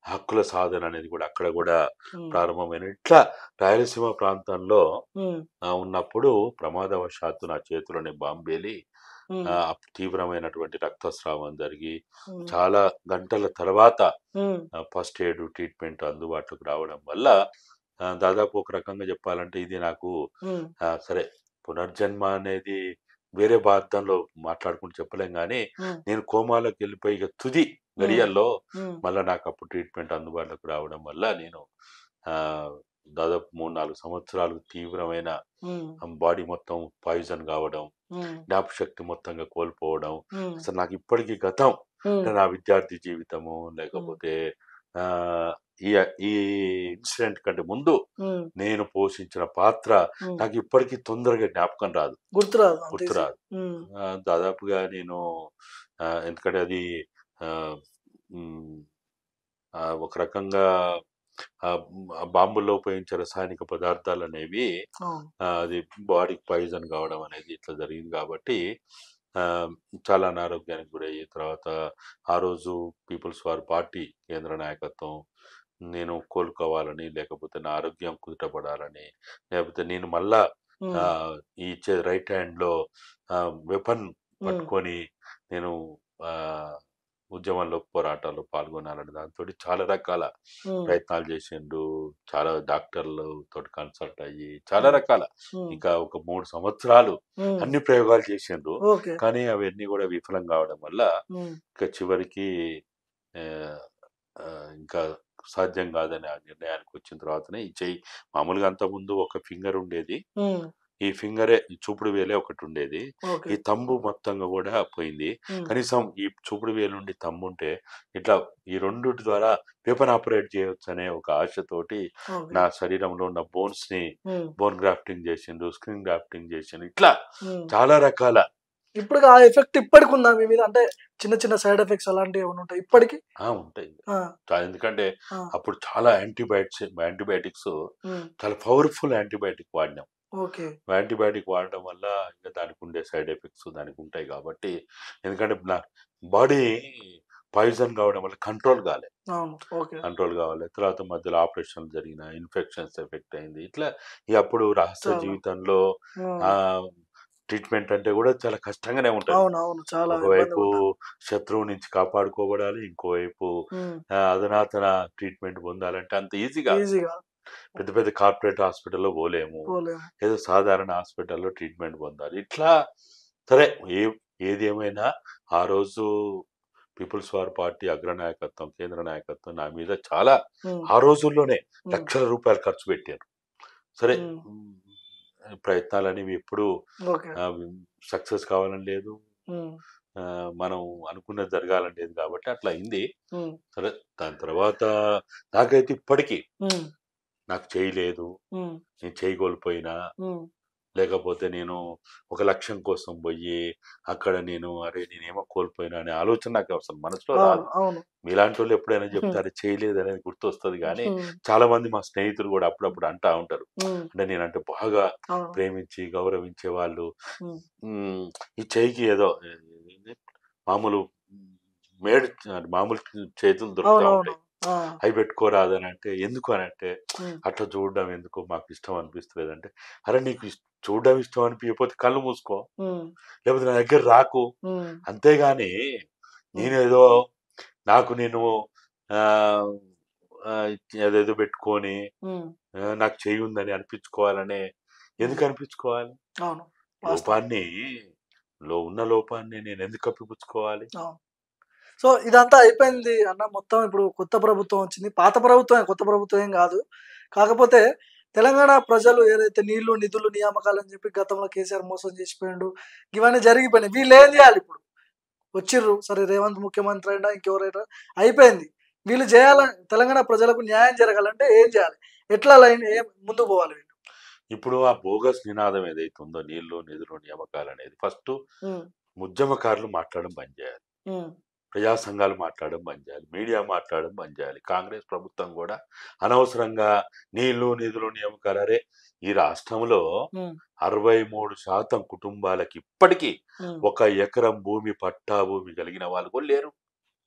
హక్కుల సాధన అనేది కూడా అక్కడ కూడా ప్రారంభమైన. ఇట్లా రాయలసీమ ప్రాంతంలో ఉన్నప్పుడు ప్రమాదవశాత్తు నా చేతిలోనే బాంబేలి తీవ్రమైనటువంటి రక్తస్రావం జరిగి చాలా గంటల తర్వాత ఫస్ట్ ఎయిడ్ ట్రీట్మెంట్ అందుబాటులోకి రావడం వల్ల దాదాపు ఒక రకంగా చెప్పాలంటే ఇది నాకు సరే పునర్జన్మ అనేది వేరే ప్రాంతంలో మాట్లాడుకుంటూ చెప్పలేం, కానీ నేను కోమాలోకి వెళ్ళిపోయి తుది గడియల్లో మళ్ళీ నాకు అప్పుడు ట్రీట్మెంట్ అందుబాటులోకి రావడం వల్ల నేను దాదాపు 3-4 సంవత్సరాలు తీవ్రమైన బాడీ మొత్తం పాయిజన్ కావడం, జ్ఞాపశక్తి మొత్తంగా కోల్పోవడం, అసలు నాకు ఇప్పటికీ గతం ఉమ్, నా విద్యార్థి జీవితము లేకపోతే ఆ, ఈ ఈ ఇన్సిడెంట్ కంటే ముందు ఉమ్, నేను పోషించిన పాత్ర ఉమ్. నాకు ఇప్పటికీ తొందరగా జ్ఞాపకం రాదు, గుర్తురాదు అంత ఈజీ. గుర్తురాదు. ఉమ్, దాదాపుగా నేను ఎందుకంటే అది ఆ, ఉమ్, ఒక రకంగా ఆ ఆ బాంబుల్లో ఉపయోగించే రసాయనిక పదార్థాలు అనేవి అవును. అది బాడీకి పాయిజన్ కావడం అనేది ఇట్లా జరిగింది కాబట్టి ఆ, చాలా అనారోగ్యానికి గురయ్యి తర్వాత ఆ రోజు పీపుల్స్ వార్ పార్టీ కేంద్ర నాయకత్వం నేను కోలుకోవాలని లేకపోతే నా ఆరోగ్యం కుదుటపడాలని లేకపోతే నేను మళ్ళా ఆ, ఉమ్, ఈ రైట్ హ్యాండ్లో వెపన్ ఉమ్, పట్టుకొని నేను ఆ, ఉద్యమంలో పోరాటాల్లో పాల్గొనాలని దాంతో చాలా రకాల ఉమ్, ప్రయత్నాలు చేసిండు, చాలా డాక్టర్లు తోటి కన్సల్ట్ అయ్యి చాలా ఉమ్, రకాల ఉమ్, ఇంకా ఒక 3 సంవత్సరాలు ఉమ్. అన్ని ప్రయోగాలు చేసిండ్రు. ఓకే. కానీ అవన్నీ కూడా విఫలం కావడం వల్ల ఉమ్, ఇంకా చివరికి ఆ, ఆ, ఇంకా సాధ్యం కాదని ఆ నిర్ణయానికి వచ్చిన తర్వాతనే ఈ చెయ్యి మామూలుగా అంత ముందు ఒక ఫింగర్ ఉండేది, ఉమ్, ఈ ఫింగరే ఈ చూపుడు వేలే ఒకటి ఉండేది, ఓకే. ఈ తంబు మొత్తంగా కూడా పోయింది. ఉమ్, కనీసం ఈ చూపుడు వేలు నుండి తంబు ఉంటే ఇట్లా ఈ రెండిటి ద్వారా వెపన్ ఆపరేట్ చేయొచ్చు అనే ఒక ఆశతోటి ఓకే. నా శరీరంలో ఉన్న బోన్స్ ని ఉమ్, బోన్ గ్రాఫ్టింగ్ చేసిండు, స్క్రీన్ గ్రాఫ్టింగ్ చేసిండు, ఇట్లా ఉమ్. చాలా రకాల ఇప్పుడు ఆ ఎఫెక్ట్ ఇప్పటికి ఉందా మీ మీద? అంటే చిన్న చిన్న సైడ్ ఎఫెక్ట్స్ అలాంటివి ఏమైనా ఉంటాయి ఇప్పటికి? ఉంటాయి. ఆ, ఎందుకంటే ఆ, అప్పుడు చాలా యాంటీబయాటిక్స్ ఉమ్, చాలా పవర్ఫుల్ యాంటీబయాటిక్ వాడినాం. ఓకే. యాంటీబయాటిక్ వాడడం వల్ల ఇంకా దానికి ఉండే సైడ్ ఎఫెక్ట్స్ దానికి ఉంటాయి కాబట్టి ఎందుకంటే నా బాడీ పాయిజన్ కావడం వల్ల కంట్రోల్ కాలే, అవును. ఓకే. కంట్రోల్ కావాలి. తర్వాత మధ్యలో ఆపరేషన్ జరిగిన ఇన్ఫెక్షన్స్ ఎఫెక్ట్ అయింది. ఇట్లా ఈ అప్పుడు రహస్య చాలా. జీవితంలో ఉమ్, ఆ ట్రీట్మెంట్ అంటే కూడా చాలా కష్టంగానే ఉంటది. అవును, అవును, చాలా ఇబ్బంది ఒకవైపు పడ్డాను. శత్రువు నుంచి కాపాడుకోబడాలి, ఇంకోవైపు ఉమ్, అధునాతన ట్రీట్మెంట్ పొందాలంటే అంత ఈజీ కాదు. ఈజీగా పెద్ద పెద్ద కార్పొరేట్ హాస్పిటల్లో పోలేము, పోలేము. ఏదో సాధారణ హాస్పిటల్లో ట్రీట్మెంట్ పొందాలి. ఇట్లా సరే ఏది ఏమైనా ఆ రోజు పీపుల్స్ వార్ పార్టీ అగ్రనాయకత్వం కేంద్ర నాయకత్వం నా మీద చాలా ఉమ్, ఆ రోజుల్లోనే ఉమ్, లక్షల రూపాయలు ఖర్చు పెట్టారు. సరే ఉమ్, ప్రయత్నాలు అనేవి ఎప్పుడు ఓకే. సక్సెస్ కావాలని లేదు, ఉమ్, మనం అనుకున్నది జరగాలని లేదు కాబట్టి అట్లా అయింది. ఉమ్, సరే దాని తర్వాత నాకైతే ఇప్పటికీ ఉమ్, నాకు చేయలేదు, ఉమ్, నేను చేయి కోల్పోయినా ఉమ్. లేకపోతే నేను ఒక లక్ష్యం కోసం పోయి అక్కడ నేను అరే నేనేమో కోల్పోయినా అనే ఆలోచన నాకు అసలు మనసులో అవును, రాదు. అవును. మీలాంటి వాళ్ళు ఎప్పుడైనా ఉమ్, చెప్తారు చేయలేదు అనేది గుర్తొస్తుంది కానీ ఉమ్, చాలా మంది మా స్నేహితులు కూడా అప్పుడప్పుడు అంటా ఉంటారు. ఉమ్, అంటే నేనంటే బాగా అవును. ప్రేమించి గౌరవించే వాళ్ళు ఉమ్, ఈ చేయికి ఏదో ఏంది మామూలు మేడు మామూలు చేతులు దొరుకుతూ అవునవును. ఉంటాయి, ఆ, అవి పెట్టుకోరాదని అంటే ఎందుకు అని అంటే ఉమ్, అట్లా చూడడం ఎందుకు మాకు ఇష్టం అనిపిస్తలేదు అంటే అరే నీకు చూడడం ఇష్టం అనిపించకపోతే కళ్ళు మూసుకో, ఉమ్, లేకపోతే నా దగ్గర రాకు, ఉమ్, అంతేగాని ఉమ్, నేనేదో నాకు నేను ఆ, ఆ, ఏదేదో పెట్టుకొని ఉమ్, నాకు చెయ్యి ఉందని అనిపించుకోవాలనే ఎందుకు ఉమ్. అనిపించుకోవాలి? అవును, వాస్తవం. లోపాన్ని ఉన్న లోపాన్ని నేను ఎందుకు కప్పిపుచ్చుకోవాలి? అవును. సో ఇదంతా అయిపోయింది అన్న. మొత్తం ఇప్పుడు కొత్త ప్రభుత్వం వచ్చింది. పాత ప్రభుత్వమే, కొత్త ప్రభుత్వం ఏం కాదు. కాకపోతే తెలంగాణ ప్రజలు ఏదైతే నీళ్లు, నిధులు, నియామకాలని చెప్పి గతంలో కేసీఆర్ మోసం చేసిపోయిండు. ఇవన్నీ జరిగిపోయినాయి. వీళ్ళు ఏం చేయాలి ఇప్పుడు? వచ్చిర్రు, సరే రేవంత్ ముఖ్యమంత్రి అయినా ఇంకెవరైనా అయిపోయింది. వీళ్ళు చేయాల, తెలంగాణ ప్రజలకు న్యాయం జరగాలంటే ఏం చేయాలి? ఎట్లా లైన్ ఏం ముందుకు పోవాలి వీళ్ళు? ఇప్పుడు ఆ బోగస్ నినాదం ఏదైతే ఉందో నీళ్లు, నిధులు, నియామకాలు అనేది ఫస్ట్ ఉమ్, ఉద్యమకారులు మాట్లాడడం బంద్ చేయాలి, ఉమ్, ప్రజా సంఘాలు మాట్లాడడం బంద్ చేయాలి, మీడియా మాట్లాడడం బంద్ చేయాలి. కాంగ్రెస్ ప్రభుత్వం కూడా అనవసరంగా నీళ్లు, నిధులు, నియామకాలు అరే ఈ రాష్ట్రంలో ఉమ్, 63% కుటుంబాలకి ఇప్పటికీ ఉమ్, 1 ఎకరం భూమి పట్టా భూమి కలిగిన వాళ్ళు కూడా లేరు.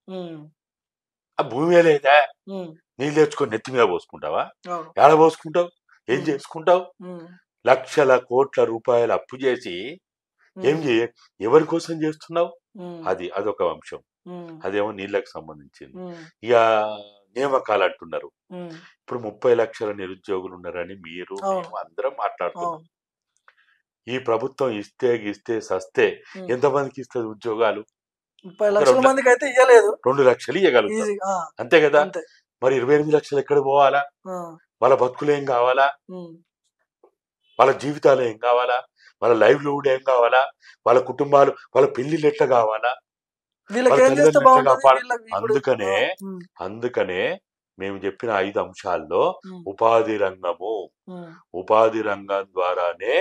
ఉమ్, ఆ భూమి లేదా ఉమ్, నీళ్ళు తెచ్చుకొని నెత్తి మీద పోసుకుంటావా? అవును. ఏడ పోసుకుంటావు? ఏం ఉమ్, చేసుకుంటావు? ఉమ్, లక్షల కోట్ల రూపాయలు అప్పు చేసి ఏం ఉమ్, చేయ ఎవరి కోసం చేస్తున్నావు? ఉమ్, అదొక అంశం. ఉమ్, అదేమో నీళ్ళకి సంబంధించింది. ఉమ్, ఇక నియామకాలు అంటున్నారు. ఉమ్, ఇప్పుడు 30 లక్షల నిరుద్యోగులు ఉన్నారని మీరు అవును, మేము అందరం మాట్లాడుతున్నాం. అవును. ఈ ప్రభుత్వం ఇస్తే సస్తే ఉమ్. ఎంతమందికి ఇస్తుంది ఉద్యోగాలు? 30 ఒక లక్షల మందికి అయితే ఇయ్యలేదు. 2 లక్షలు ఇవ్వగలుగుతాం, ఈజీ. అంతే కదా? అంతే. మరి 28 లక్షలు ఎక్కడ పోవాలా? ఆ, వాళ్ళ బతుకులు ఏం కావాలా? ఉమ్, వాళ్ళ జీవితాలు ఏం కావాలా? వాళ్ళ లైవ్లీహుడ్ ఏం కావాలా? వాళ్ళ కుటుంబాలు వాళ్ళ పెళ్లిళ్ళు ఎట్లా కావాలా? వీళ్ళకి వాళ్ళ ఏం చేస్తే తల్లిదండ్రులు ఎట్లా బాగుంటది? కాపాడు వీళ్ళకి ఇప్పుడు అందుకనే ఉమ్, అందుకనే మేము చెప్పిన 5 అంశాల్లో ఉమ్, ఉపాధి రంగము, ఉమ్, ఉపాధి రంగం ద్వారానే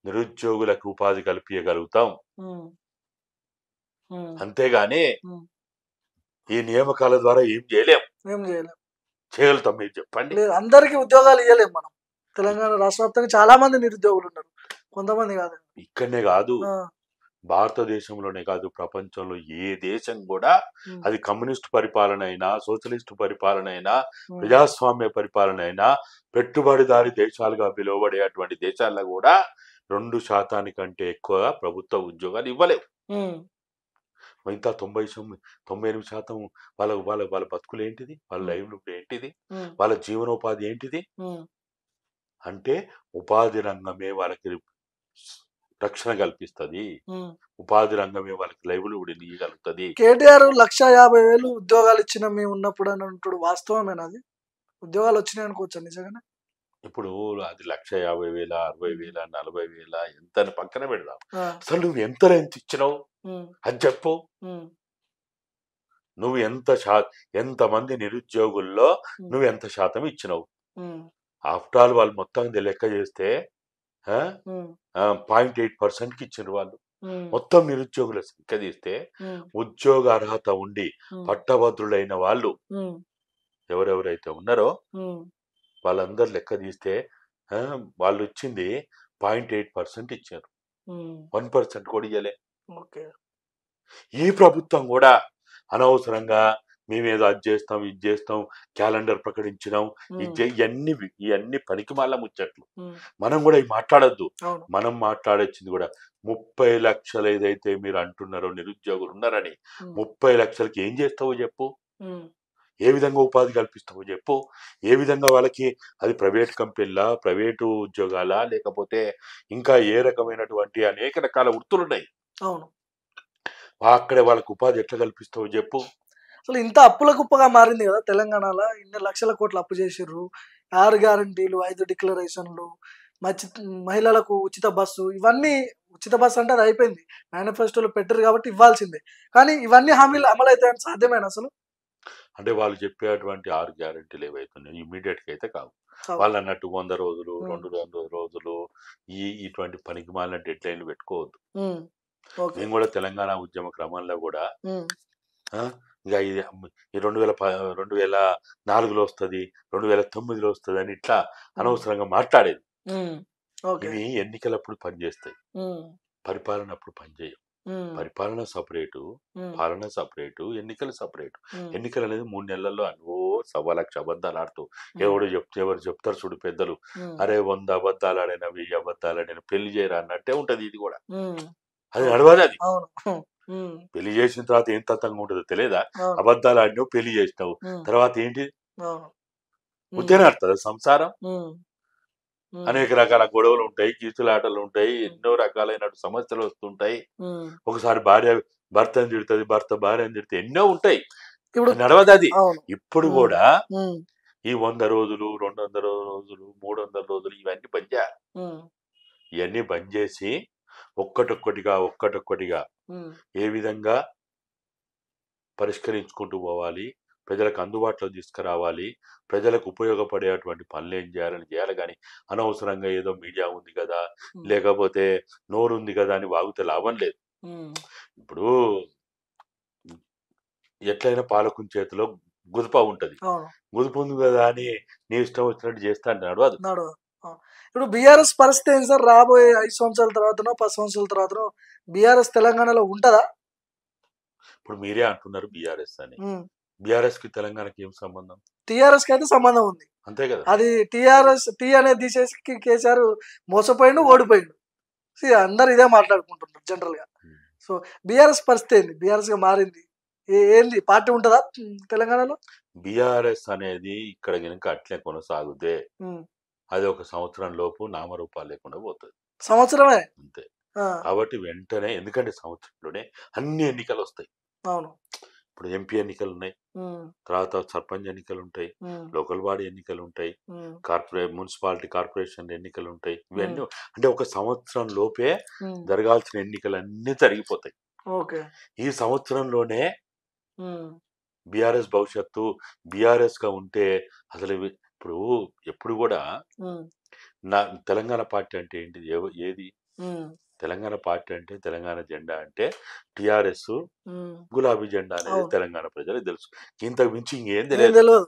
నిరుద్యోగులకు ఉపాధి కల్పించగలుగుతాం. ఉమ్, ఉమ్, అంతేగాని ఉమ్. ఈ నియామకాల ద్వారా ఏం చేయలేం. ఏం చేయలేం. చేయగలుగుతాం మీరు చెప్పండి. లేదు, అందరికీ ఉద్యోగాలు ఇవ్వలేం మనం. తెలంగాణ రాష్ట్ర వ్యాప్తంగా చాలా మంది నిరుద్యోగులు ఉన్నారు, కొంతమంది కాదు. ఇక్కడనే కాదు, ఆ, భారతదేశంలోనే కాదు, ప్రపంచంలో ఏ దేశం కూడా ఉమ్, అది కమ్యూనిస్ట్ పరిపాలన అయినా, సోషలిస్ట్ పరిపాలన అయినా, ఉమ్, ప్రజాస్వామ్య పరిపాలన అయినా, పెట్టుబడిదారి దేశాలుగా పిలువబడేటువంటి దేశాల్లో కూడా 2% కంటే ఎక్కువ ప్రభుత్వ ఉద్యోగాలు ఇవ్వలేవు. ఉమ్, మిగతా 98% వాళ్ళ వాళ్ళ వాళ్ళ బతుకులు ఏంటిది, వాళ్ళ ఉమ్, లైవ్లీహుడ్ ఏంటిది, ఉమ్, వాళ్ళ జీవనోపాధి ఏంటిది? ఉమ్, అంటే ఉపాధి రంగమే వాళ్ళకి రక్షణ కల్పిస్తుంది. ఉమ్. ఉపాధి రంగమే వాళ్ళకి లైవ్లీహుడ్ ఇవ్వగలుగుతుంది. కేటీఆర్ 1,50,000 ఉద్యోగాలు ఇచ్చిన మేము ఉన్నప్పుడు అని అంటాడు, వాస్తవమేనా అది? ఉద్యోగాలు వచ్చినాయి అనుకోవచ్చా నిజంగానే? ఇప్పుడు అది 1,50,000, 60,000, 40,000 ఎంత అని పక్కన పెడదాం. ఆ, అసలు నువ్వు ఎంత ఇచ్చినావు ఉమ్, అది చెప్పు. ఉమ్, నువ్వు ఎంతమంది నిరుద్యోగుల్లో ఉమ్, నువ్వు ఎంత శాతం ఇచ్చినావు? ఉమ్, ఆఫ్టర్ ఆల్ వాళ్ళు మొత్తం లెక్క చేస్తే ఉమ్, 0.8%కి ఇచ్చిన వాళ్ళు. ఉమ్, మొత్తం నిరుద్యోగుల సంఖ్య తీస్తే ఉమ్, ఉద్యోగ అర్హత ఉండి ఉమ్, పట్టభద్రులైన వాళ్ళు ఉమ్, ఎవరెవరైతే ఉన్నారో ఉమ్, వాళ్ళందరూ లెక్క తీస్తే ఆ, వాళ్ళు ఇచ్చింది 0.8% ఇచ్చారు. ఉమ్. 1% కూడా ఇవ్వలే. ఓకే. ఈ ప్రభుత్వం కూడా అనవసరంగా మేమేదో అది చేస్తాం, ఇది చేస్తాం, క్యాలెండర్ ప్రకటించినాం, ఉమ్, ఇవన్నీ పనికి మాల ముచ్చట్లు. ఉమ్, మనం కూడా ఇవి మాట్లాడొద్దు. అవును. మనం మాట్లాడొచ్చింది కూడా 30 లక్షలు ఏదైతే మీరు అంటున్నారో నిరుద్యోగులు ఉన్నారని, ఉమ్, 30 లక్షలకి ఏం చేస్తావో చెప్పు. ఉమ్, ఏ విధంగా ఉపాధి కల్పిస్తావో చెప్పు. ఏ విధంగా వాళ్ళకి అది ప్రైవేట్ కంపెనీలా, ప్రైవేటు ఉద్యోగాలా, లేకపోతే ఇంకా ఏ రకమైనటువంటి అనేక రకాల వృత్తులు ఉన్నాయి. అవును. అక్కడే వాళ్ళకి ఉపాధి ఎట్లా కల్పిస్తావో చెప్పు. అసలు ఇంత అప్పుల కుప్పగా మారింది కదా తెలంగాణలో. ఇన్ని లక్షల కోట్లు అప్పు చేసిర్రు, 6 గ్యారంటీలు, 5 డిక్లరేషన్లు, మహిళలకు ఉచిత బస్సు, ఇవన్నీ. ఉచిత బస్సు అంటే అది అయిపోయింది, మేనిఫెస్టోలో పెట్టారు కాబట్టి ఇవ్వాల్సిందే. కానీ ఇవన్నీ హామీలు అమలు అవుతాయని సాధ్యమేనా అసలు? అంటే వాళ్ళు చెప్పేటువంటి 6 గ్యారెంటీలు ఏవైతున్నాయో ఇమీడియట్గా అయితే కావు. కావు. వాళ్ళు అన్నట్టు 100 రోజులు, ఉమ్, 200 రోజులు ఇటువంటి పనికి మాలిన డెడ్ లైన్లు పెట్టుకోవద్దు. ఉమ్, ఓకే. మేము కూడా తెలంగాణ ఉద్యమ క్రమంలో కూడా ఉమ్, ఆ, ఇంకా ఇది ఈ 2004లో వస్తుంది, 2009లో వస్తుంది అని ఇట్లా అనవసరంగా మాట్లాడేది. ఉమ్, ఓకే. ఇవి ఎన్నికలప్పుడు పనిచేస్తాయి, ఉమ్, పరిపాలన అప్పుడు పనిచేయవు. ఉమ్, పరిపాలన సపరేటు, ఉమ్, పాలన సపరేటు, ఎన్నికలు సపరేటు. ఉమ్, ఎన్నికలు అనేది 3 నెలల్లో ఓ 1,00,000 అబద్ధాలు ఆడుతూ ఉమ్, ఎవరు చెప్తారు చూడు పెద్దలు, ఉమ్, అరే 100 అబద్ధాలు ఆడినా 1000 అబద్ధాలు ఆడినా పెళ్లి చేయరా అన్నట్టే ఉంటది ఇది కూడా. ఉమ్, అది ఓకే. నడవాలి. అది అవును. ఉమ్, పెళ్లి చేసిన తర్వాత ఏం తత్తంగా ఉంటుందో తెలియదా? అవును. అబద్ధాలు ఆడినావు, పెళ్లి చేసినావు, ఉమ్, తర్వాత ఏంటి? అవును. ఉమ్, ఉత్తేనే ఆడుతుంది సంసారం. ఉమ్, ఉమ్, అనేక రకాల గొడవలు ఉంటాయి, కీచులాటలు ఉంటాయి, ఉమ్, ఎన్నో రకాలైన సమస్యలు వస్తుంటాయి. ఉమ్. ఒకసారి భార్య భర్తను తిడుతుంది, భర్త భార్యను తిడితే ఎన్నో ఉంటాయి. ఇప్పుడు నడవదు అది. అవును. ఇప్పుడు ఉమ్, కూడా ఉమ్, ఈ 100 రోజులు, 200 రోజులు, 300 రోజులు ఇవన్నీ బంద్ చేయాలి. ఉమ్, ఇవన్నీ బంద్ చేసి ఒక్కటొక్కటిగా ఉమ్, ఏ విధంగా పరిష్కరించుకుంటూ పోవాలి, ప్రజలకు అందుబాటులో తీసుకురావాలి, ప్రజలకు ఉపయోగపడేటువంటి పనులు ఏం చేయాలి కానీ అనవసరంగా ఏదో మీడియా ఉంది కదా, ఉమ్, లేకపోతే నోరు ఉంది కదా అని వాగితే లాభం లేదు. ఉమ్, ఇప్పుడు ఎట్లయినా పాలకుని చేతిలో గుదుప ఉంటది. అవును. గుదుపు ఉంది కదా అని నీ ఇష్టం వచ్చినట్టు చేస్తా అంటే నడవదు. నడవదు. అవును. ఇప్పుడు బీఆర్ఎస్ పరిస్థితి ఏంటి సార్? రాబోయే 5 సంవత్సరాల తర్వాతనో 10 సంవత్సరాల తర్వాతనో బీఆర్ఎస్ తెలంగాణలో ఉంటుందా? ఇప్పుడు మీరే అంటున్నారు బీఆర్ఎస్ అని. ఉమ్. బీఆర్ఎస్ కి తెలంగాణకి ఏం సంబంధం? టీఆర్ఎస్కి అయితే సంబంధం ఉంది. అంతే కదా. అది టీఆర్ఎస్ టీ అనేది తీసేసి కేసీఆర్ మోసపోయిండు, ఓడిపోయిండు. అందరు ఇదే మాట్లాడుకుంటున్నారు జనరల్ గా. సో బీఆర్ఎస్ పరిస్థితి ఏంది? బీఆర్ఎస్ గా మారింది ఏంది? పార్టీ ఉంటుందా తెలంగాణలో? బీఆర్ఎస్ అనేది ఇక్కడ కనుక అట్లే కొనసాగుతే ఉమ్. అది ఒక సంవత్సరం లోపు నామరూపాలు లేకుండా పోతుంది. సంవత్సరమే. అంతే. ఆ, కాబట్టి వెంటనే, ఎందుకంటే సంవత్సరంలోనే అన్ని ఎన్నికలు వస్తాయి. అవును. ఇప్పుడు ఎంపీ ఎన్నికలు ఉన్నాయి, ఉమ్, తర్వాత సర్పంచ్ ఎన్నికలు ఉంటాయి, ఉమ్, లోకల్ బాడీ ఎన్నికలు ఉంటాయి, ఉమ్, మున్సిపాలిటీ కార్పొరేషన్ ఎన్నికలు ఉంటాయి. ఉమ్, ఇవన్నీ అంటే ఒక సంవత్సరం లోపే ఉమ్, జరగాల్సిన ఎన్నికలు అన్నీ జరిగిపోతాయి. ఓకే. ఈ సంవత్సరంలోనే హ్మ్. బీఆర్ఎస్ భవిష్యత్తు బీఆర్ఎస్‌గా ఉంటే అసలు ఇప్పుడు ఎప్పుడు గూడా హ్మ్. నా తెలంగాణ పార్టీ అంటే ఏంటిది? ఏది? హ్మ్. తెలంగాణ పార్టీ అంటే తెలంగాణ జెండా అంటే టీఆర్ఎస్ హ్మ్. గులాబీ జెండా అనేది అవును. తెలంగాణ ప్రజలకు తెలుసు. ఇంతకు మించి ఇంకేం ఏం తెలియదు. తెలవదు.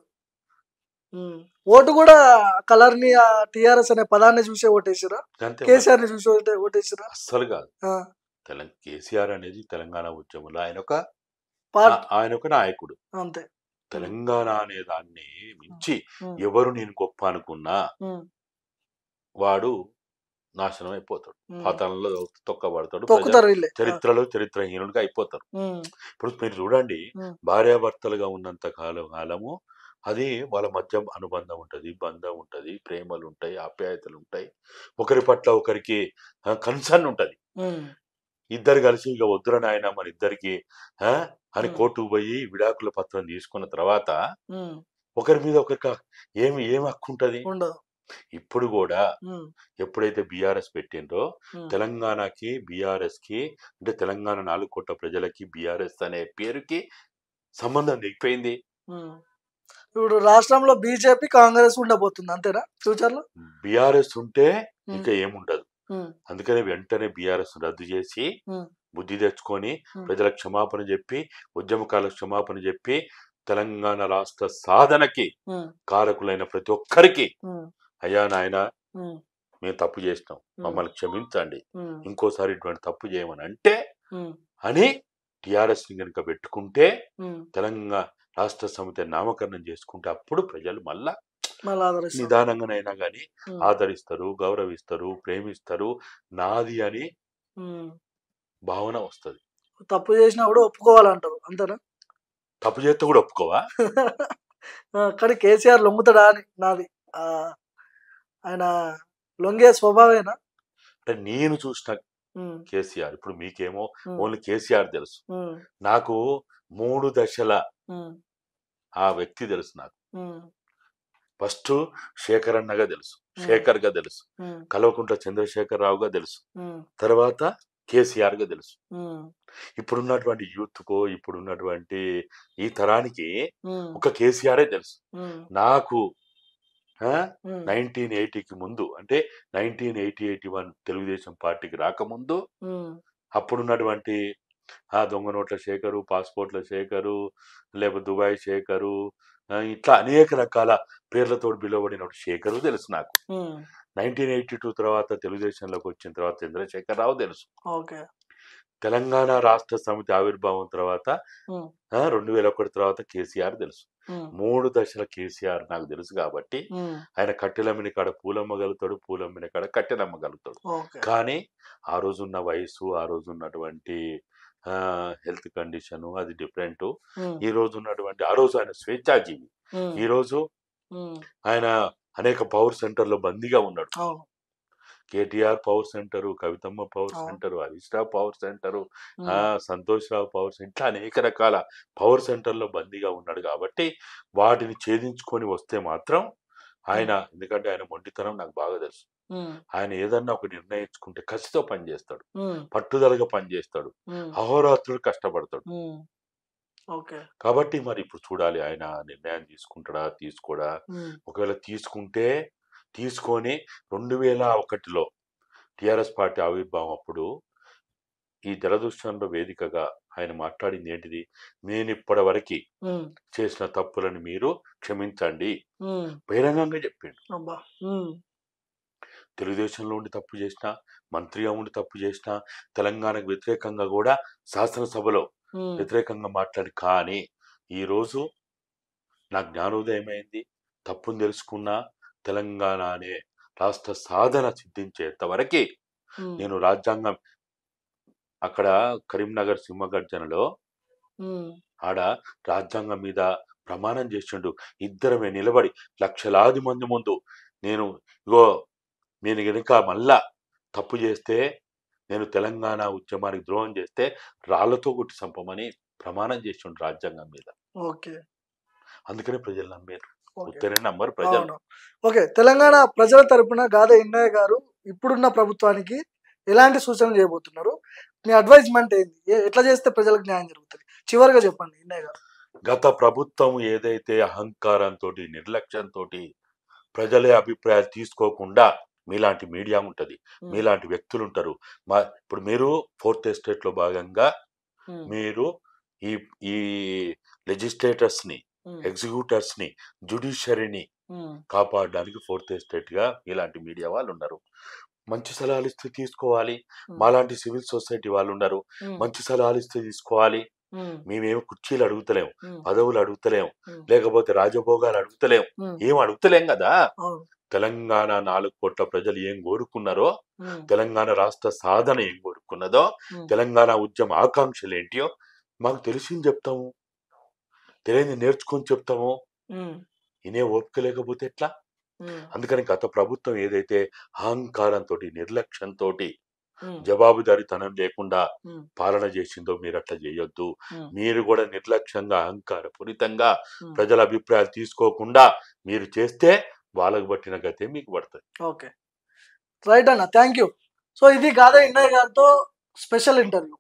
హ్మ్. ఓటు గూడా కలర్‌ని టీఆర్ఎస్ అనే పదాన్ని చూసే ఓటేసిర్రా? అంతే మరి. కేసీఆర్‌ని చూసి ఓటేసిర్రా? అస్సలు కాదు. ఆ! కేసీఆర్ అనేది తెలంగాణ ఉద్యమంలో పార్ట్ ఆయనొక నాయకుడు. అంతే. హ్మ్. తెలంగాణ అనే దాన్ని హ్మ్. మించి హ్మ్. ఎవరు నేను గొప్ప అనుకున్నా హ్మ్. వాడు నాశనం అయిపోతాడు. హ్మ్. పాతాళంలో తొక్కబడతాడు. తొక్కుతారు వీళ్ళే. ఆ! చరిత్రలో చరిత్రహీనుడిగా అయిపోతారు. హ్మ్. ఇప్పుడు మీరు చూడండి, హ్మ్. భార్యాభర్తలుగా ఉన్నంత కాలము అది వాళ్ళ మధ్య అనుబంధం ఉంటది, బంధం ఉంటది, ప్రేమలుంటాయి, ఆప్యాయతలుంటాయి. ఒకరి పట్ల ఒకరికి కన్సర్న్ ఉంటది. హ్మ్. ఇద్దరు కలిసి ఇక వద్దురా నాయనా మన ఇద్దరికి ఆ! అని హ్మ్. కోర్టుకు పోయి విడాకుల పత్రం తీసుకున్న తర్వాత హ్మ్. ఒకరి మీద ఒకరికి ఏమి హక్కుంటది? ఉండదు. ఇప్పుడు గూడా హ్మ్. ఎప్పుడైతే బీఆర్ఎస్ పెట్టిండ్రో హ్మ్. తెలంగాణకి, బీఆర్ఎస్‌కి అంటే తెలంగాణ 4 కోట్ల ప్రజలకి బీఆర్ఎస్ అనే పేరుకి సంబంధం తెగిపోయింది. హ్మ్. ఇప్పుడు రాష్ట్రంలో బీజేపీ, కాంగ్రెస్ ఉండబోతుంది అంతేనా ఫ్యూచర్‌లో? బీఆర్ఎస్ ఉంటే హ్మ్. ఇంకా ఏముండదు. హ్మ్. అందుకనే వెంటనే బీఆర్ఎస్ రద్దు చేసి, హ్మ్. బుద్ధి తెచ్చుకొని, హ్మ్. ప్రజలకు క్షమాపణ చెప్పి, ఉద్యమకారులకు క్షమాపణ చెప్పి, తెలంగాణ రాష్ట్ర సాధనకి హ్మ్. కారకులైన ప్రతి ఒక్కరికి, హ్మ్. అయ్యా నాయనా హ్మ్. మేము తప్పు చేసినాం. హ్మ్. మమ్మల్ని క్షమించండి. హ్మ్. ఇంకోసారి ఇటువంటి తప్పు చేయమని అంటే హ్మ్. అని టీఆర్ఎస్‌ని గనుక పెట్టుకుంటే, హ్మ్. తెలంగాణ రాష్ట్ర సమితి నామకరణం చేసుకుంటే అప్పుడు ప్రజలు మళ్ళా మళ్ళా ఆదరిస్తారు. నిదానంగానైనా గాని హ్మ్. ఆదరిస్తారు, గౌరవిస్తారు, ప్రేమిస్తారు. నాది అని హ్మ్. భావన వస్తది. తప్పు చేసినా కూడా ఒప్పుకోవాలంటారు. అంతేనా? తప్పు చేస్తే కూడా ఒప్పుకోవా? ఆ! కానీ కేసీఆర్ లొంగుతాడా అని నాది. ఆహ్, ఆయన లొంగే స్వభావేనా? అంటే నేను చూసిన హ్మ్. కేసీఆర్. ఇప్పుడు మీకేమో హ్మ్. ఓన్లీ కేసీఆర్ తెలుసు. హ్మ్. నాకు 3 దశల హ్మ్. ఆ వ్యక్తి తెలుసు నాకు. హ్మ్. ఫస్టు శేఖర్ అన్నగా తెలుసు. హ్మ్. శేఖర్‌గా తెలుసు. హ్మ్. కల్వకుంట్ల చంద్రశేఖరరావుగా తెలుసు. హ్మ్. తర్వాత కేసీఆర్‌గా తెలుసు. హ్మ్. ఇప్పుడున్నటువంటి యూత్‌కో, ఇప్పుడున్నటువంటి ఈ తరానికి హ్మ్. ఒక కేసీఆరే తెలుసు. హ్మ్. నాకు ఆ! హ్మ్. 1980కి ముందు అంటే 1980, 81 తెలుగుదేశం పార్టీకి రాకముందు హ్మ్. అప్పుడున్నటువంటి ఆ దొంగ నోట్ల శేఖరు, పాస్‌పోర్ట్‌ల శేఖరు, లేకపోతే దుబాయ్ శేఖరు ఇట్లా అనేక రకాల పేర్లతోటి పిలువబడిన శేఖరు తెలుసు నాకు. హ్మ్. 1982 తర్వాత తెలుగుదేశంలోకి వచ్చిన తర్వాత చంద్రశేఖరరావు తెలుసు. ఓకే. తెలంగాణ రాష్ట్ర సమితి ఆవిర్భావం తర్వాత హ్మ్. 2001 తర్వాత కేసీఆర్ తెలుసు. హ్మ్. 3 దశల కేసీఆర్ నాకు తెలుసు కాబట్టి, హ్మ్. ఆయన కట్టెలమ్మిన కాడ పూలమ్మగలుగుతాడు, పూలమ్మిన కాడ కట్టెలమ్మగలుగుతాడు. ఓకే. కానీ, ఆ రోజున్న వయస్సు, ఆ రోజున్నటువంటి హెల్త్ కండిషను అది డిఫరెంటు. హ్మ్. ఈ రోజున్నటువంటి ఆ రోజు ఆయన స్వేచ్ఛాజీవి. హ్మ్. ఈరోజు హ్మ్. ఆయన అనేక పవర్ సెంటర్‌లో బందీగా ఉన్నాడు. అవును. కేటీఆర్ పవర్ సెంటరు, కవితమ్మ పవర్ అవును. Centre, Harish Rao power centre, హ్మ్. సంతోష్ రావు పవర్ సెంటర్ ఇట్లా అనేక రకాల పవర్ సెంటర్‌లో బందీగా ఉన్నాడు కాబట్టి, వాటిని ఛేదించుకొని వస్తే మాత్రం హ్మ్. ఎందుకంటే ఆయన మొండితనం నాకు బాగా తెలుసు. హ్మ్. ఆయన ఏదన్నా ఒక నిర్ణయించుకుంటే కసితో పనిచేస్తాడు. హ్మ్. పట్టుదలగా పనిచేస్తాడు. హ్మ్. అహోరాత్రులు కష్టపడతాడు. హ్మ్. ఓకే. కాబట్టి మరి ఇప్పుడు చూడాలి ఆయన నిర్ణయం తీసుకుంటాడా? తీసుకోడా? హ్మ్. ఒకవేళ తీసుకొని 2001లో టీఆర్ఎస్ పార్టీ ఆవిర్భావం అప్పుడు ఈ జలదృశ్యంలో వేదికగా ఆయన మాట్లాడింది ఏంటిది? నేనిప్పటి వరకి హ్మ్. చేసిన తప్పులను మీరు క్షమించండి. హ్మ్. బహిరంగంగా చెప్పిండు. అబ్బా! హ్మ్. తెలుగుదేశంలో ఉండి తప్పు చేసినా, మంత్రిగా ఉండి తప్పు చేసినా, తెలంగాణకు వ్యతిరేకంగా గూడా శాసనసభలో హ్మ్. వ్యతిరేకంగా కానీ, ఈరోజు నా జ్ఞానోదయం అయింది. తప్పుని తెలుసుకున్నా, తెలంగాణ అనే రాష్ట్ర సాధన సిద్ధించేంత వరకి హ్మ్. నేను రాజ్యాంగం అక్కడ కరీంనగర్ సింహగర్జనలో హ్మ్. ఆడ రాజ్యాంగం మీద ప్రమాణం చేసిండు. ఇద్దరమే నిలబడి లక్షలాది మంది ముందు నేను ఇగో నేను గనుక మళ్ళా తప్పు చేస్తే, నేను తెలంగాణ ఉద్యమానికి ద్రోహం చేస్తే రాళ్ళతో కొట్టి చంపమని ప్రమాణం చేసిండు రాజ్యాంగం మీద. ఓకే. అందుకనే ప్రజలు నమ్మారు. ఓకే. ఉత్తరే నమ్మరు ప్రజలు. అవును. ఓకే. తెలంగాణ ప్రజల తరపున గాదె ఇంనయ్య గారు ఇప్పుడున్న ప్రభుత్వానికి ఎలాంటి సూచనలు చేయబోతున్నారు? మీ అడ్వైజ్మెంట్ ఏంది? ఎట్లా చేస్తే ప్రజలకు న్యాయం జరుగుతుంది? చివరిగా చెప్పండి ఇన్నయ్య గారు. గత ప్రభుత్వం ఏదైతే అహంకారంతో నిర్లక్ష్యంతో ప్రజల అభిప్రాయాలు తీసుకోకుండా మీలాంటి మీడియా ఉంటది, ఉమ్, మీలాంటి వ్యక్తులు ఉంటారు. ఇప్పుడు మీరు ఫోర్త్ ఎస్టేట్ లో భాగంగా ఉమ్, మీరు ఈ ఈ లెజిస్లేటర్స్ ని, ఉమ్, ఎగ్జిక్యూటర్స్ ని, జుడిషియరీని ఉమ్, కాపాడడానికి ఫోర్త్ ఎస్టేట్ గా ఇలాంటి మీడియా వాళ్ళు ఉన్నారు. మంచి సలహాలు ఇస్తే తీసుకోవాలి. ఉమ్, మాలాంటి సివిల్ సొసైటీ వాళ్ళు ఉన్నారు, ఉమ్, మంచి సలహాలు ఇస్తే తీసుకోవాలి. ఉమ్, మేమేమో కుర్చీలు అడుగుతలేం, ఉమ్, పదవులు అడుగుతలేం, ఉమ్, లేకపోతే రాజభోగాలు అడుగుతలేం, ఉమ్, ఏం అడుగుతలేం కదా. అవును. తెలంగాణ 4 కోట్ల ప్రజలు ఏం కోరుకున్నారో, ఉమ్, తెలంగాణ రాష్ట్ర సాధన ఏం కోరుకున్నదో, ఉమ్, తెలంగాణ ఉద్యమ ఆకాంక్షలు ఏంటియో మాకు తెలిసింది చెప్తాము, తెలియని నేర్చుకొని చెప్తాము. ఉమ్, ఇనే ఓపిక లేకపోతే ఎట్లా? ఉమ్, అందుకని గత ప్రభుత్వం ఏదైతే అహంకారంతో నిర్లక్ష్యంతో ఉమ్, జవాబుదారీతనం లేకుండా ఉమ్, పాలన చేసిందో మీరు అట్లా చేయొద్దు. ఉమ్, మీరు కూడా నిర్లక్ష్యంగా అహంకారపూరితంగా ఉమ్. ప్రజల అభిప్రాయాలు తీసుకోకుండా మీరు చేస్తే వాళ్ళకు పట్టిన గతే మీకు పడుతుంది. ఓకే, రైట్ అన్న, థ్యాంక్ యూ. సో ఇది గాదే ఇన్నయ్య గారితో స్పెషల్ ఇంటర్వ్యూ.